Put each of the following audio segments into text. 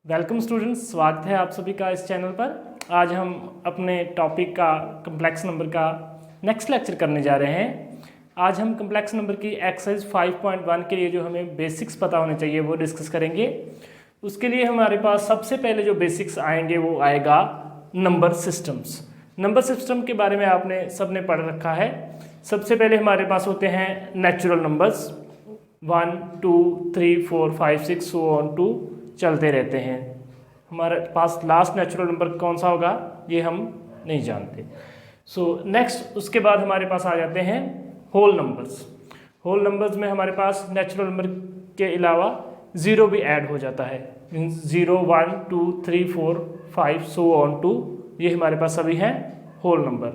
Welcome students, स्वागत है आप सभी का इस चैनल पर। आज हम अपने टॉपिक का कम्प्लेक्स नंबर का नेक्स्ट लेक्चर करने जा रहे हैं। आज हम कम्प्लेक्स नंबर की एक्सरसाइज 5.1 के लिए जो हमें बेसिक्स पता होने चाहिए वो डिस्कस करेंगे। उसके लिए हमारे पास सबसे पहले जो बेसिक्स आएंगे वो आएगा नंबर सिस्टम्स। नंबर सिस्टम के बारे में आपने सबने पढ़ रखा है। सबसे पहले हमारे पास होते हैं natural numbers 1, 2, 3, 4, 5, 6 so on to चलते रहते हैं। हमारे पास लास्ट नेचुरल नंबर कौन सा होगा ये हम नहीं जानते। नेक्स्ट उसके बाद हमारे पास आ जाते हैं होल नंबर्स। होल नंबर्स में हमारे पास नेचुरल नंबर के अलावा ज़ीरो भी ऐड हो जाता है। मीन्स 0, 1, 2, 3, 4, 5 सो ऑन टू, ये हमारे पास सभी हैं होल नंबर।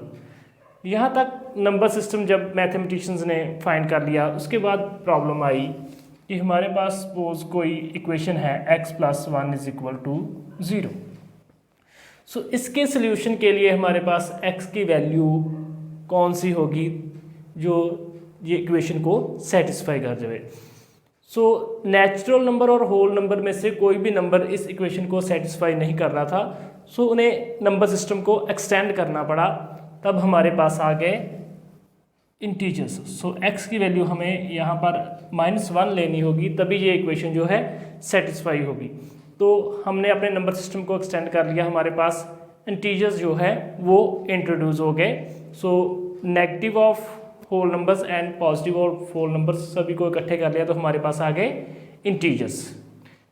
यहाँ तक नंबर सिस्टम जब मैथमेटिशियंस ने फाइंड कर लिया, उसके बाद प्रॉब्लम आई कि हमारे पास सपोज कोई इक्वेशन है x + 1 = 0। इसके सोल्यूशन के लिए हमारे पास x की वैल्यू कौन सी होगी जो ये इक्वेशन को सेटिस्फाई कर जाए। नेचुरल नंबर और होल नंबर में से कोई भी नंबर इस इक्वेशन को सेटिस्फाई नहीं कर रहा था। उन्हें नंबर सिस्टम को एक्सटेंड करना पड़ा। तब हमारे पास आ गए इंटीजर्स। x की वैल्यू हमें यहाँ पर -1 लेनी होगी, तभी ये इक्वेशन जो है सेटिस्फाई होगी। तो हमने अपने नंबर सिस्टम को एक्सटेंड कर लिया। हमारे पास इंटीजर्स जो है वो इंट्रोड्यूस हो गए। Negative of whole numbers and positive of whole numbers सभी को इकट्ठे कर लिया तो हमारे पास आ गए इंटीजर्स।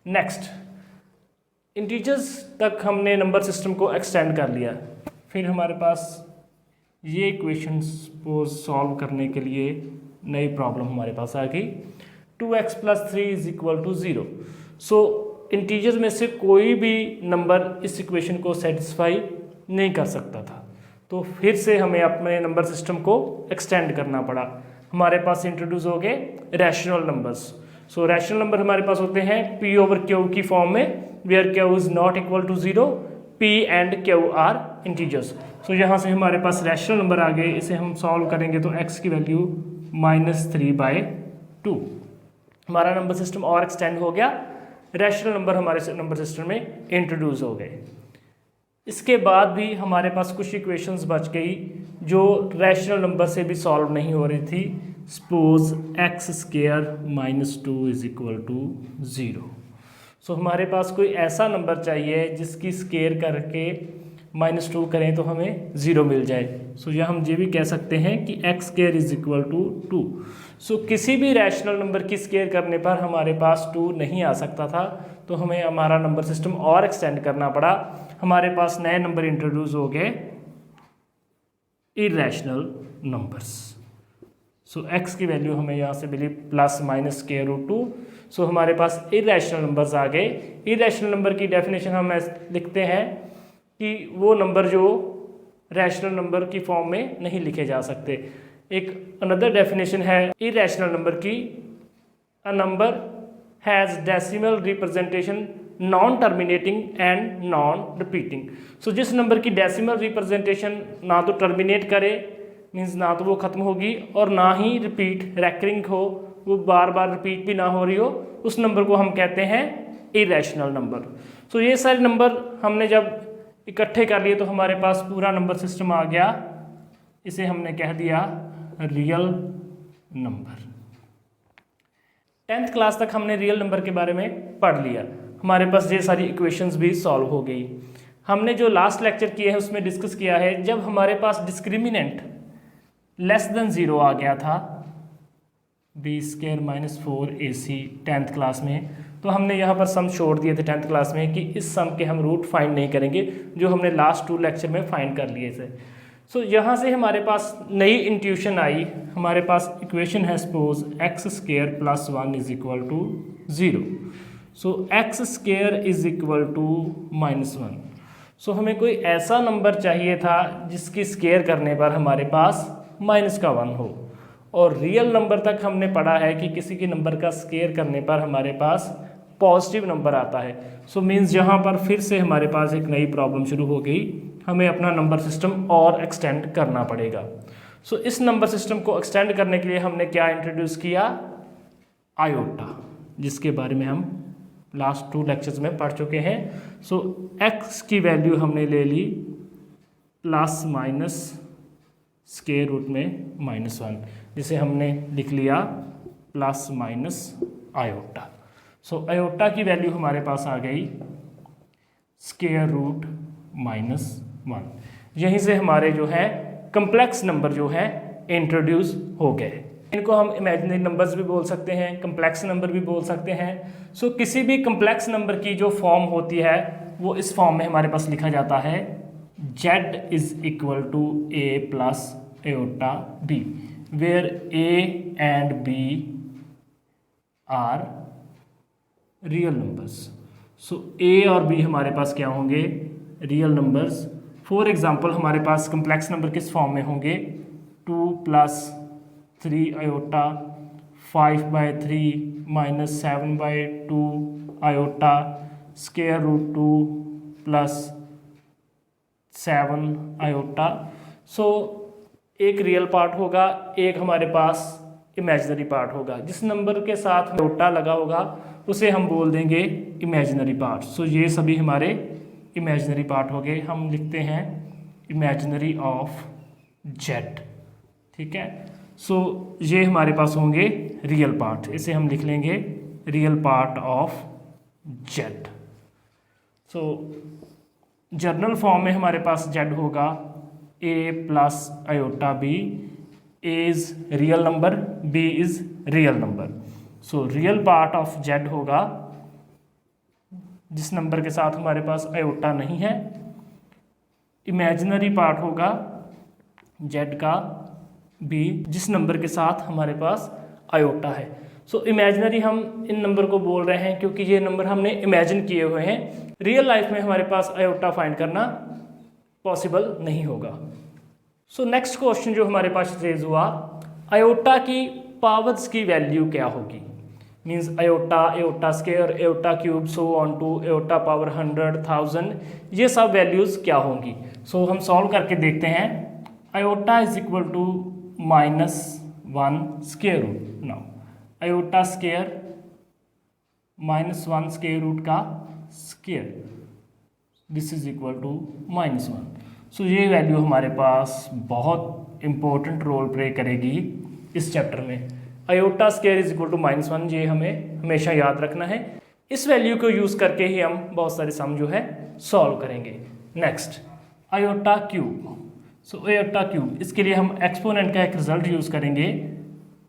नेक्स्ट इंटीजर्स तक हमने नंबर सिस्टम को एक्सटेंड कर लिया। फिर हमारे पास ये इक्वेशंस को सॉल्व करने के लिए नई प्रॉब्लम हमारे पास आ गई। 2x + 3 = 0। इंटीजर्स में से कोई भी नंबर इस इक्वेशन को सेटिस्फाई नहीं कर सकता था। तो फिर से हमें अपने नंबर सिस्टम को एक्सटेंड करना पड़ा। हमारे पास इंट्रोड्यूस हो गए रैशनल नंबर्स। रैशनल नंबर हमारे पास होते हैं P/Q की फॉर्म में, where Q is not equal to 0, P and Q are integers। यहाँ से हमारे पास रैशनल नंबर आ गए। इसे हम सॉल्व करेंगे तो x की वैल्यू -3/2। हमारा नंबर सिस्टम और एक्सटेंड हो गया। रैशनल नंबर हमारे नंबर सिस्टम में इंट्रोड्यूस हो गए। इसके बाद भी हमारे पास कुछ इक्वेशंस बच गई जो रैशनल नंबर से भी सॉल्व नहीं हो रही थी। Suppose x² - 2 = 0। हमारे पास कोई ऐसा नंबर चाहिए जिसकी स्केयर करके -2 करें तो हमें 0 मिल जाए। यहाँ हम ये भी कह सकते हैं कि x² = 2। किसी भी रैशनल नंबर की स्केयर करने पर हमारे पास 2 नहीं आ सकता था, तो हमें हमारा नंबर सिस्टम और एक्सटेंड करना पड़ा। हमारे पास नए नंबर इंट्रोड्यूस हो गए इरेशनल नंबर्स। x की वैल्यू हमें यहाँ से मिली ±√2। हमारे पास इरेशनल नंबर्स आ गए। इरेशनल नंबर की डेफिनेशन हम लिखते हैं कि वो नंबर जो रैशनल नंबर की फॉर्म में नहीं लिखे जा सकते। एक अनदर डेफिनेशन है इरेशनल नंबर की, a number has decimal representation non terminating and non repeating. जिस नंबर की डेसिमल रिप्रेजेंटेशन ना तो टर्मिनेट करे, मीन्स ना तो वो ख़त्म होगी, और ना ही रिपीट रैकरिंग हो, वो बार बार रिपीट भी ना हो रही हो, उस नंबर को हम कहते हैं इरेशनल नंबर। ये सारे नंबर हमने जब इकट्ठे कर लिए तो हमारे पास पूरा नंबर सिस्टम आ गया। इसे हमने कह दिया रियल नंबर। 10th क्लास तक हमने रियल नंबर के बारे में पढ़ लिया। हमारे पास ये सारी इक्वेशंस भी सॉल्व हो गई। हमने जो लास्ट लेक्चर किए हैं उसमें डिस्कस किया है, जब हमारे पास डिस्क्रिमिनेंट <0 आ गया था, b² - 4ac 10th क्लास में, तो हमने यहाँ पर सम छोड़ दिए थे 10th क्लास में कि इस सम के हम रूट फाइंड नहीं करेंगे, जो हमने लास्ट 2 लेक्चर में फाइंड कर लिए थे। यहाँ से हमारे पास नई इंट्यूशन आई। हमारे पास इक्वेशन है सपोज x² + 1 = 0। x² = -1। हमें कोई ऐसा नंबर चाहिए था जिसकी स्केयर करने पर हमारे पास -1 हो। और रियल नंबर तक हमने पढ़ा है कि किसी के नंबर का स्केयर करने पर हमारे पास पॉजिटिव नंबर आता है। मीन्स यहाँ पर फिर से हमारे पास एक नई प्रॉब्लम शुरू हो गई। हमें अपना नंबर सिस्टम और एक्सटेंड करना पड़ेगा। इस नंबर सिस्टम को एक्सटेंड करने के लिए हमने क्या इंट्रोड्यूस किया, आयोटा, जिसके बारे में हम लास्ट 2 लेक्चर्स में पढ़ चुके हैं। सो x की वैल्यू हमने ले ली प्लस माइनस स्क्वायर रूट में -1, जिसे हमने लिख लिया plus minus iota. So iota की वैल्यू हमारे पास आ गई स्क्वायर रूट -1। यहीं से हमारे जो है कम्प्लेक्स नंबर जो है इंट्रोड्यूस हो गए। इनको हम इमेजिनरी नंबर्स भी बोल सकते हैं, कम्प्लेक्स नंबर भी बोल सकते हैं। सो किसी भी कम्प्लेक्स नंबर की जो फॉर्म होती है वो इस फॉर्म में हमारे पास लिखा जाता है z is equal to a plus iota b, where a and b are real numbers. So a और b हमारे पास क्या होंगे? Real numbers. फॉर एग्जांपल हमारे पास कम्प्लेक्स नंबर किस फॉर्म में होंगे? 2 plus 3 iota, 5/3 minus 7/2 iota, square root 2 plus 7 iota. So एक रियल पार्ट होगा, एक हमारे पास इमेजिनरी पार्ट होगा। जिस नंबर के साथ आयोटा लगा होगा उसे हम बोल देंगे इमेजिनरी पार्ट। सो ये सभी हमारे इमेजिनरी पार्ट हो गए। हम लिखते हैं इमेजिनरी ऑफ जेड, ठीक है। सो ये हमारे पास होंगे रियल पार्ट, इसे हम लिख लेंगे real part of Z. So journal form में हमारे पास जेड होगा a plus iota b, a is real number, b is real number. So real part of Z होगा जिस नंबर के साथ हमारे पास आयोटा नहीं है। इमेजिनरी पार्ट होगा जेड का b जिस नंबर के साथ हमारे पास आयोटा है। सो इमेजिनरी हम इन नंबर को बोल रहे हैं क्योंकि ये नंबर हमने इमेजिन किए हुए हैं। रियल लाइफ में हमारे पास आयोटा फाइंड करना पॉसिबल नहीं होगा। सो नेक्स्ट क्वेश्चन जो हमारे पास रेज हुआ, आयोटा की पावर्स की वैल्यू क्या होगी? Means iota, iota square, iota cube, so on to iota power 100, 1000, ये सब वैल्यूज़ क्या होंगी? सो हम सॉल्व करके देखते हैं। Iota is equal to -1 square root. Now iota square -1 square root का square, this is equal to -1। So ये वैल्यू हमारे पास बहुत इंपॉर्टेंट रोल प्ले करेगी इस चैप्टर में। Iota square is equal to -1, ये हमें हमेशा याद रखना है। इस वैल्यू को यूज़ करके ही हम बहुत सारे सम जो है सॉल्व करेंगे। Next iota cube. So iota cube, इसके लिए हम एक्सपोनेंट का एक रिजल्ट यूज़ करेंगे,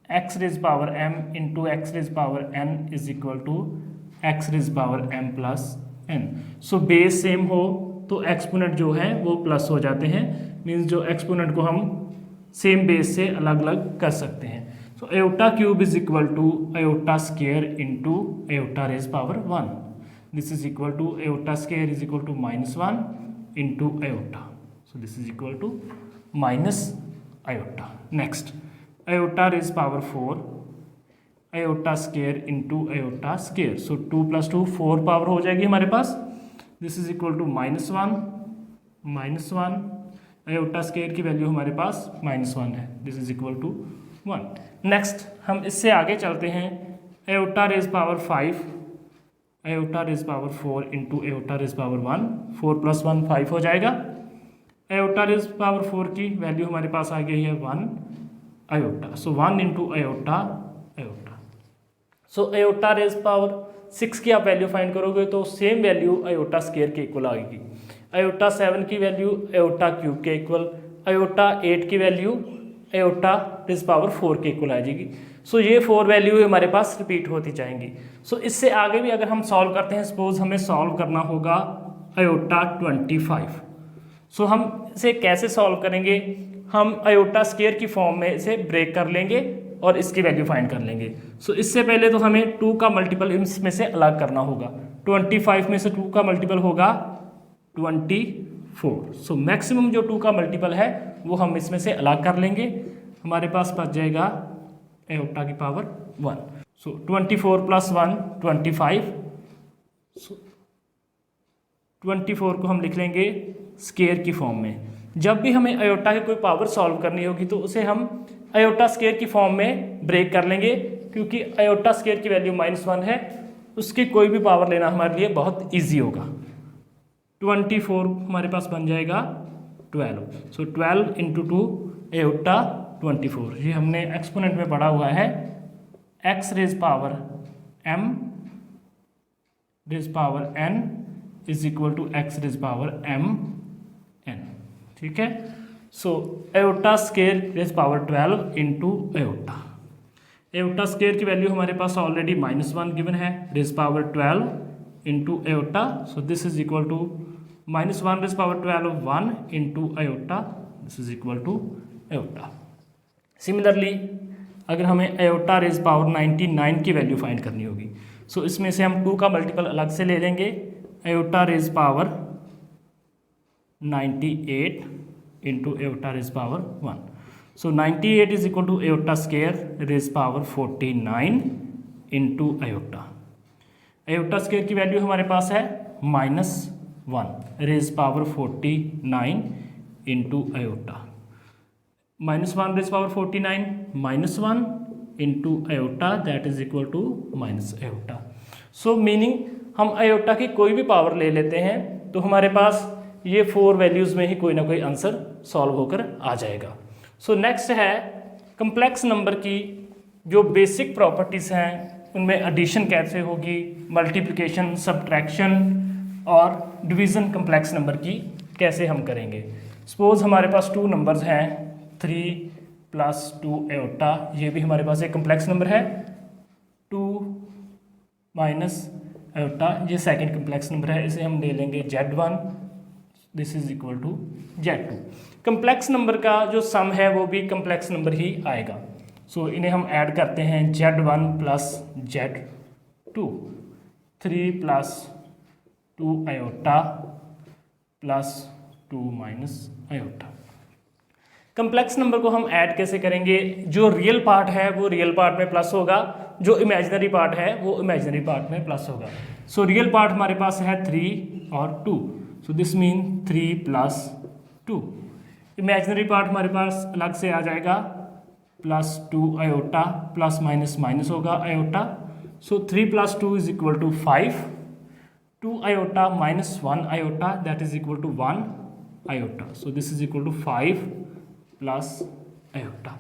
x raise power m into x raise power n is equal to x raise power m plus n। So base same हो तो exponent जो है वो प्लस हो जाते हैं, मीन्स जो एक्सपोनेंट को हम सेम बेस से अलग अलग कर सकते हैं। So iota cube is equal to iota square into iota raise power 1, this is equal to iota square is equal to -1 into iota, so this is equal to minus iota. Next iota raise power 4 iota square into iota square, so 2 + 2 4 power हो जाएगी हमारे पास, this is equal to -1 iota square की value हमारे पास -1 है, this is equal to 1। Next हम इससे आगे चलते हैं। Iota raise power 5 iota raise power 4 into iota raise power 1, 4 + 1 5 हो जाएगा। आयोटा रेज पावर 4 की वैल्यू हमारे पास आ गई है 1 iota, so 1 into iota iota. So iota raise power 6 की आप वैल्यू फाइंड करोगे तो सेम वैल्यू आयोटा स्क्वायर के इक्वल आएगी। आयोटा 7 की वैल्यू आयोटा क्यूब के इक्वल, आयोटा 8 की वैल्यू आयोटा रेज पावर 4 के इक्वल आ जाएगी। सो ये 4 वैल्यू हमारे पास रिपीट होती जाएंगी। सो इससे आगे भी अगर हम सॉल्व करते हैं, सपोज हमें सॉल्व करना होगा आयोटा 25। सो हम इसे कैसे सॉल्व करेंगे? हम आयोटा स्क्वायर की फॉर्म में इसे ब्रेक कर लेंगे और इसकी वैल्यू फाइंड कर लेंगे। सो इससे पहले तो हमें 2 का मल्टीपल इसमें से अलग करना होगा। 25 में से 2 का मल्टीपल होगा 24। सो मैक्सिमम जो 2 का मल्टीपल है वो हम इसमें से अलग कर लेंगे, हमारे पास बच जाएगा आयोटा की पावर 1। सो 24 + 1 25। सो 24 को हम लिख लेंगे स्क्वायर की फॉर्म में। जब भी हमें आयोटा की कोई पावर सॉल्व करनी होगी तो उसे हम आयोटा स्क्वायर की फॉर्म में ब्रेक कर लेंगे, क्योंकि आयोटा स्क्वायर की वैल्यू -1 है उसकी कोई भी पावर लेना हमारे लिए बहुत ईजी होगा। 24 हमारे पास बन जाएगा 12। So 12 into 2 iota 24। ये हमने एक्सपोनेंट में पढ़ा हुआ है, x raise power m raise power n is equal to x raise power m n। ठीक है। So iota square raise power 12 into iota. Iota square की वैल्यू हमारे पास ऑलरेडी -1 गिवन है, raise power 12 into iota. So this is equal to -1 raise power 12 1 into iota, this is equal to iota. Similarly अगर हमें aorta raise power 99 की value find करनी होगी, सो इसमें से हम 2 का मल्टीपल अलग से ले लेंगे, iota raise power 98 into iota raise power 1। So 98 is equal to iota square raise power 49 into iota. Iota square की वैल्यू हमारे पास है -1 raise power 49 into iota. -1 raise power 49 -1 into iota, that is equal to minus iota. So meaning हम iota की कोई भी power ले लेते हैं तो हमारे पास ये 4 वैल्यूज़ में ही कोई ना कोई आंसर सॉल्व होकर आ जाएगा। सो नेक्स्ट है कम्प्लेक्स नंबर की जो बेसिक प्रॉपर्टीज़ हैं, उनमें एडिशन कैसे होगी, मल्टीप्लिकेशन, सब्ट्रैक्शन और डिवीज़न कम्प्लेक्स नंबर की कैसे हम करेंगे। सपोज हमारे पास 2 नंबर्स हैं 3 + 2 एओटा, ये भी हमारे पास एक कम्प्लेक्स नंबर है। 2 माइनस एओटा ये सेकंड कम्प्लेक्स नंबर है, इसे हम ले लेंगे Z1, this is equal to Z2। Complex number का जो सम है वो भी कम्प्लेक्स नंबर ही आएगा। सो इन्हें हम ऐड करते हैं Z1 + Z2, 3 + 2 aorta + 2 minus aorta. Complex number को हम ऐड कैसे करेंगे, जो रियल पार्ट है वो रियल पार्ट में प्लस होगा, जो इमेजिनरी पार्ट है वो इमेजिनरी पार्ट में प्लस होगा। सो रियल पार्ट हमारे पास है 3 और 2, so this mean 3 + 2। Imaginary part हमारे पास अलग से आ जाएगा +2 एओटा, प्लस माइनस माइनस होगा iota. So 3 + 2 is equal to 5, 2 iota -1 iota, that is equal to 1 iota. So this is equal to 5 + iota.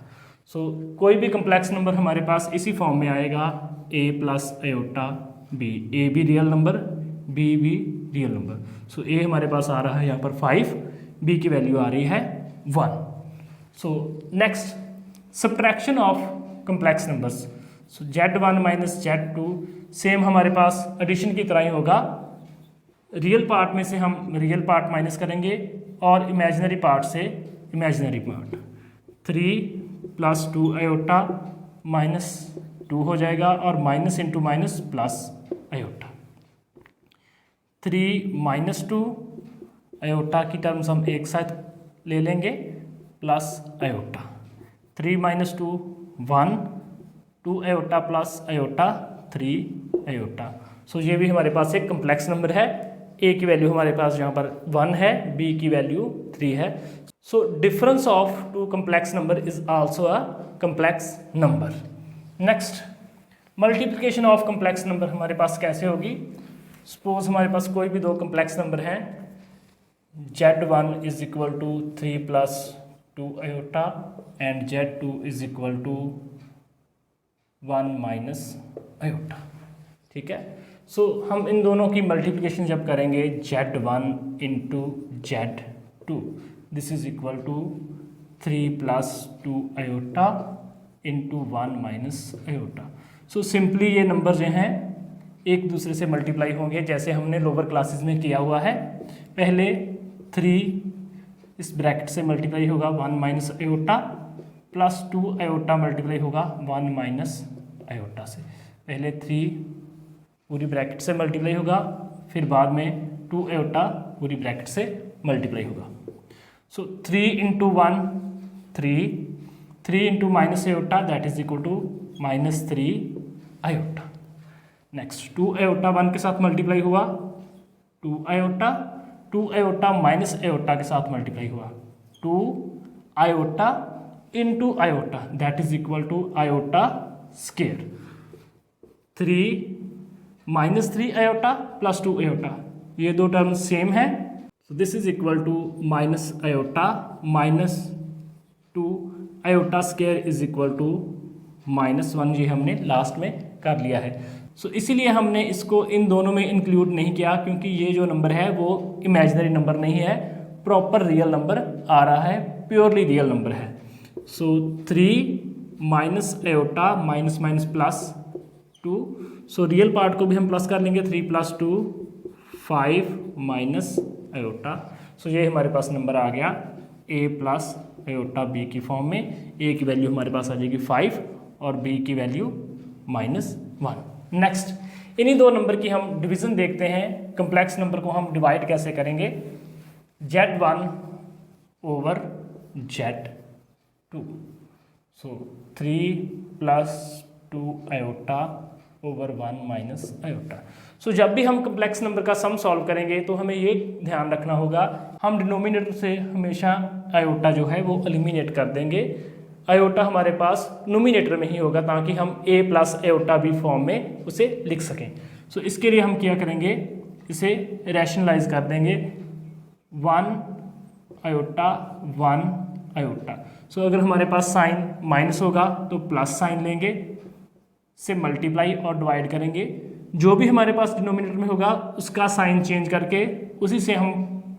So कोई भी कम्प्लेक्स नंबर हमारे पास इसी फॉर्म में आएगा, a + एओटा b, a भी रियल नंबर, b भी real number. So a हमारे पास आ रहा है यहाँ पर 5, b की वैल्यू आ रही है 1। So next subtraction of complex numbers. So Z1 - Z2 same हमारे पास एडिशन की तरह ही होगा, रियल पार्ट में से हम रियल पार्ट माइनस करेंगे और इमेजिनरी पार्ट से इमेजिनरी पार्ट। 3 + 2 एओटा -2 हो जाएगा और minus into minus plus iota. 3 - 2 iota की टर्म्स हम एक साथ ले लेंगे plus iota. 3 - 2 1, 2 iota plus iota 3 iota. So ये भी हमारे पास एक कम्प्लेक्स नंबर है, a की वैल्यू हमारे पास यहाँ पर 1 है, b की वैल्यू 3 है। So difference of 2 complex number is also a complex number. Next multiplication of complex number हमारे पास कैसे होगी। सपोज हमारे पास कोई भी 2 कम्प्लेक्स नंबर हैं, Z1 is equal to 3 + 2 iota and Z2 is equal to 1 minus iota. ठीक है। सो हम इन दोनों की मल्टीप्लिकेशन जब करेंगे Z1 into Z2, this is equal to 3 + 2 iota into 1 minus iota. So simply ये नंबर जो हैं एक दूसरे से मल्टीप्लाई होंगे जैसे हमने लोअर क्लासेस में किया हुआ है। पहले 3 इस ब्रैकेट से मल्टीप्लाई होगा 1 minus aorta, plus 2 aorta multiply होगा 1 माइनस एओटा से। पहले 3 पूरी ब्रैकेट से मल्टीप्लाई होगा, फिर बाद में 2 एओटा पूरी ब्रैकेट से मल्टीप्लाई होगा। So 3 × 1 3, 3 × minus iota that is equal to -3 iota. Next 2 iota 1 के साथ मल्टीप्लाई हुआ, 2 एओटा, 2 एओटा माइनस एओटा के साथ मल्टीप्लाई हुआ, 2 iota into iota that is equal to iota square. 3 -3 iota plus 2 iota, ये दो टर्म सेम है। So this is equal to minus iota minus 2 iota square is equal to -1, ये हमने last में कर लिया है। सो इसीलिए हमने इसको इन दोनों में इंक्लूड नहीं किया, क्योंकि ये जो नंबर है वो इमेजिनरी नंबर नहीं है, प्रॉपर रियल नंबर आ रहा है, प्योरली रियल नंबर है। सो 3 minus iota minus minus plus 2, so real part को भी हम प्लस कर लेंगे, 3 + 2 5 माइनस आयोटा। सो ये हमारे पास नंबर आ गया a प्लस आयोटा b की फॉर्म में। a की वैल्यू हमारे पास आ जाएगी 5 और b की वैल्यू -1। नेक्स्ट इन्हीं दो नंबर की हम डिवीज़न देखते हैं। कंप्लेक्स नंबर को हम डिवाइड कैसे करेंगे, Z1 ओवर Z2। सो 3 + 2 आयोटा ओवर 1 माइनस आयोटा। सो जब भी हम कम्प्लेक्स नंबर का सम सॉल्व करेंगे तो हमें ये ध्यान रखना होगा, हम डिनोमिनेटर से हमेशा आयोटा जो है वो एलिमिनेट कर देंगे। आयोटा हमारे पास नोमिनेटर में ही होगा, ताकि हम a plus iota b form में उसे लिख सकें। सो इसके लिए हम क्या करेंगे, इसे रैशनलाइज कर देंगे, 1 आयोटा 1 आयोटा। सो अगर हमारे पास साइन माइनस होगा तो प्लस साइन लेंगे, से मल्टीप्लाई और डिवाइड करेंगे। जो भी हमारे पास डिनोमिनेटर में होगा उसका साइन चेंज करके उसी से हम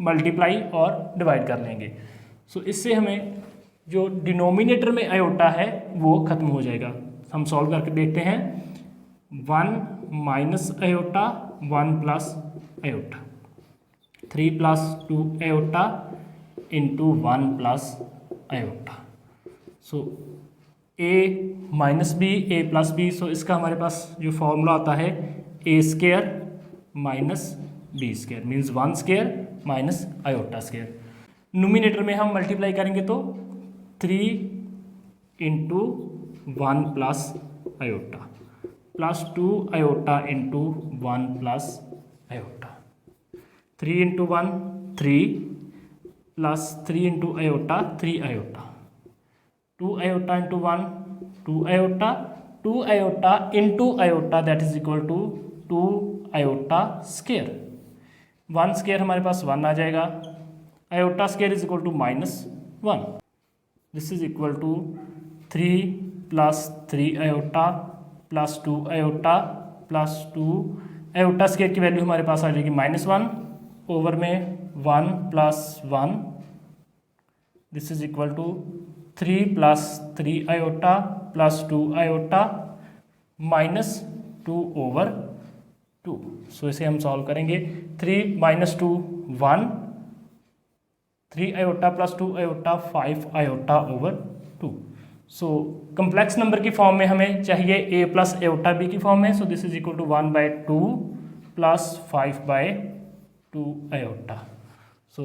मल्टीप्लाई और डिवाइड कर लेंगे। सो इससे हमें जो डिनोमिनेटर में आयोटा है वो खत्म हो जाएगा। हम सॉल्व करके देखते हैं, 1 minus iota 1 plus iota, 3 + 2 iota into 1 plus iota. So a minus B a plus B, so इसका हमारे पास जो फॉर्मूला आता है a square minus B square means 1 square minus iota square. Nominator में हम मल्टीप्लाई करेंगे तो 3 into 1 plus iota plus 2 iota into 1 plus iota, 3 into 1 3 plus 3 into iota 3 iota, 2 iota into 1 2 iota, 2 iota into iota that is equal to 2 iota square. 1 square हमारे पास 1 आ जाएगा, iota square is equal to -1। This is equal to 3 + 3 iota plus 2 iota plus 2 iota square की value हमारे पास आ जाएगी -1 over में 1 + 1। This is equal to 3 + 3 iota plus 2 iota -2 over 2। So इसे हम सॉल्व करेंगे, 3 - 2 1, 3 iota plus 2 iota 5 iota over 2। So complex number की form में हमें चाहिए a प्लस आयोटा b की फॉर्म में। So this is equal to 1/2 plus 5/2 iota. So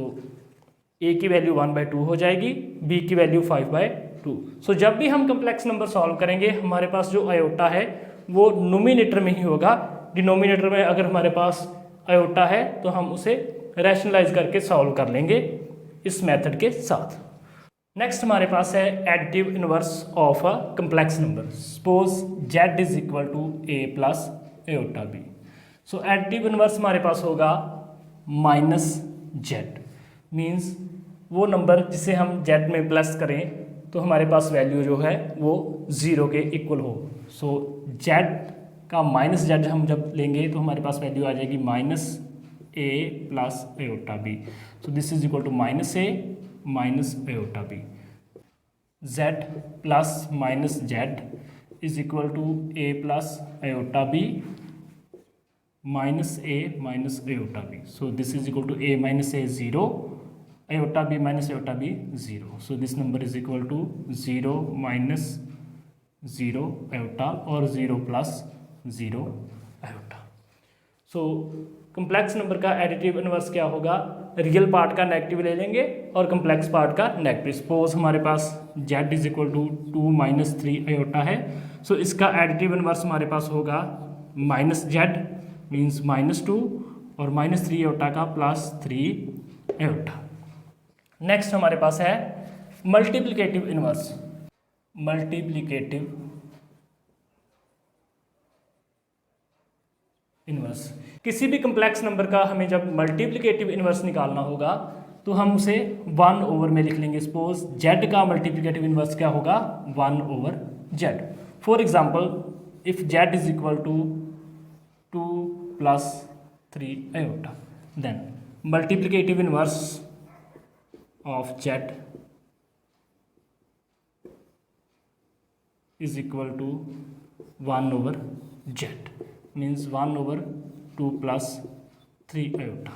a की वैल्यू 1/2 हो जाएगी, b की वैल्यू 5/2। सो जब भी हम कम्प्लेक्स नंबर सॉल्व करेंगे हमारे पास जो आयोटा है वो नोमिनेटर में ही होगा। डिनोमिनेटर में अगर हमारे पास आयोटा है तो हम उसे रैशनलाइज करके सॉल्व कर लेंगे इस मेथड के साथ। नेक्स्ट हमारे पास है additive inverse of a complex number. Suppose z is equal to a plus iota b। So additive inverse हमारे पास होगा -z, मीन्स वो नंबर जिसे हम z में प्लस करें तो हमारे पास वैल्यू जो है वो 0 के इक्वल हो। सो z का -z हम जब लेंगे तो हमारे पास वैल्यू आ जाएगी -a plus iota b। So this is equal to -a minus iota b। z plus -z is equal to a plus iota b minus a minus iota b। So this is equal to a minus a 0, iota b minus iota b 0। So this number is equal to 0 minus 0 iota और 0 plus 0 iota. So complex number का additive inverse क्या होगा, real part का negative ले लेंगे और complex part का negative. Suppose हमारे पास z is equal to 2 - 3 iota है। सो इसका एडिटिव इनवर्स हमारे पास होगा -z मीन्स -2 और -3 आयोटा का +3 आयोटा। नेक्स्ट हमारे पास है मल्टीप्लिकेटिव इनवर्स। Multiplicative inverse. किसी भी कम्प्लेक्स नंबर का हमें जब मल्टीप्लिकेटिव इन्वर्स निकालना होगा तो हम उसे 1 ओवर में लिख लेंगे। सपोज z का मल्टीप्लिकेटिव इन्वर्स क्या होगा, 1 over z। For example if z is equal to 2 + 3 iota, then multiplicative inverse of z is equal to 1 over z, means 1 over 2 + 3 iota.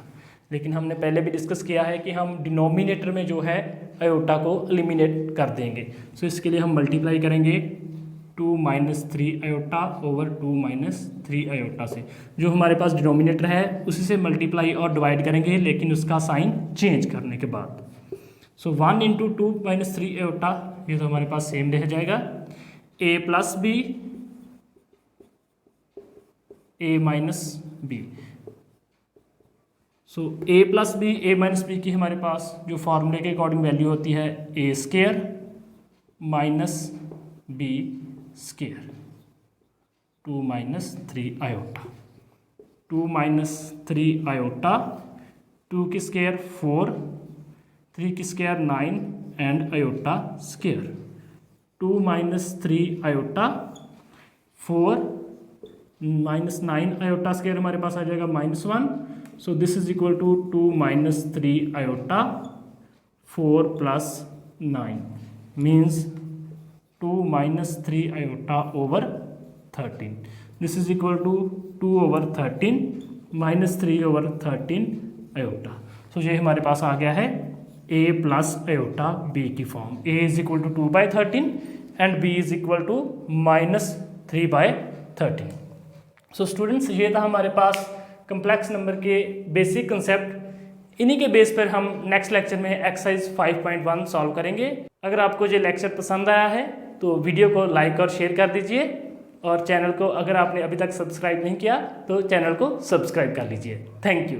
लेकिन हमने पहले भी डिस्कस किया है कि हम डिनोमिनेटर में जो है आयोटा को एलिमिनेट कर देंगे। सो इसके लिए हम मल्टीप्लाई करेंगे 2 - 3 आयोटा ओवर 2 - 3 आयोटा से। जो हमारे पास डिनोमिनेटर है उसी से मल्टीप्लाई और डिवाइड करेंगे, लेकिन उसका साइन चेंज करने के बाद। सो 1 × 2 - 3 आयोटा, ये तो हमारे पास सेम रह जाएगा। a + b a - b। So a + b a - b की हमारे पास जो फार्मूले के अकॉर्डिंग वैल्यू होती है a² - b² 2 - 3 आयोटा, 2 - 3 आयोटा, 2 की स्क्वायर 4, 3 की square 9 and iota square. 2 - 3 iota, 4 - 9 iota square हमारे पास आ जाएगा -1। So this is equal to 2 - 3 iota 4 + 9 means 2 - 3 iota over 13। This is equal to 2 over 13 - 3 over 13 iota. So ये हमारे पास आ गया है a + आयोटा b की form. a is equal to 2/13 and b is equal to -3/13। So students, ये था हमारे पास कम्प्लेक्स नंबर के बेसिक कंसेप्ट। इन्हीं के बेस पर हम नेक्स्ट लेक्चर में एक्सरसाइज 5.1 सॉल्व करेंगे। अगर आपको ये लेक्चर पसंद आया है तो वीडियो को लाइक और शेयर कर दीजिए, और चैनल को अगर आपने अभी तक सब्सक्राइब नहीं किया तो चैनल को सब्सक्राइब कर लीजिए। Thank you.